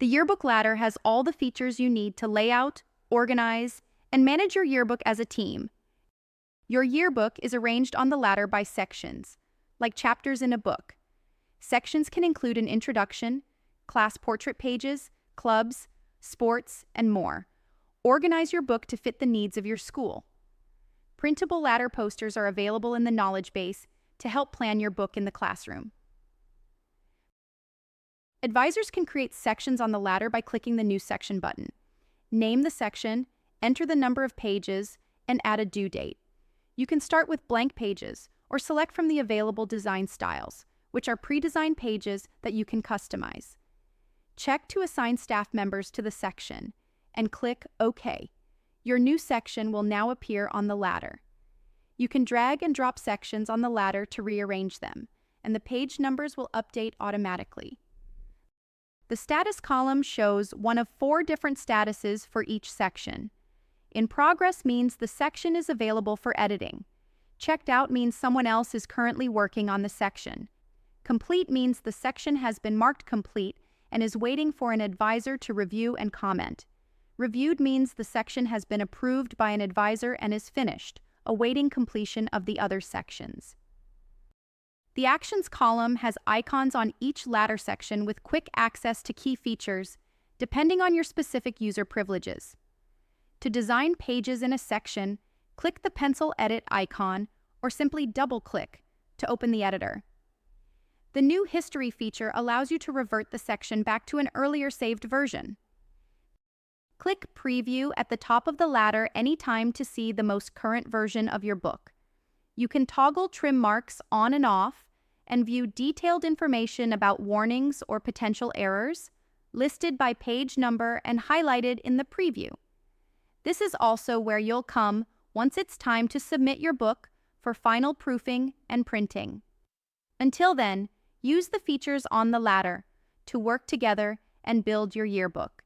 The Yearbook ladder has all the features you need to lay out, organize, and manage your yearbook as a team. Your yearbook is arranged on the ladder by sections, like chapters in a book. Sections can include an introduction, class portrait pages, clubs, sports, and more. Organize your book to fit the needs of your school. Printable ladder posters are available in the knowledge base to help plan your book in the classroom. Advisors can create sections on the ladder by clicking the New Section button. Name the section, enter the number of pages, and add a due date. You can start with blank pages or select from the available design styles, which are pre-designed pages that you can customize. Check to assign staff members to the section and click OK. Your new section will now appear on the ladder. You can drag and drop sections on the ladder to rearrange them, and the page numbers will update automatically. The status column shows one of 4 different statuses for each section. In progress means the section is available for editing. Checked out means someone else is currently working on the section. Complete means the section has been marked complete and is waiting for an advisor to review and comment. Reviewed means the section has been approved by an advisor and is finished, awaiting completion of the other sections. The Actions column has icons on each ladder section with quick access to key features, depending on your specific user privileges. To design pages in a section, click the pencil edit icon or simply double-click to open the editor. The new History feature allows you to revert the section back to an earlier saved version. Click Preview at the top of the ladder anytime to see the most current version of your book. You can toggle trim marks on and off and view detailed information about warnings or potential errors, listed by page number and highlighted in the preview. This is also where you'll come once it's time to submit your book for final proofing and printing. Until then, use the features on the ladder to work together and build your yearbook.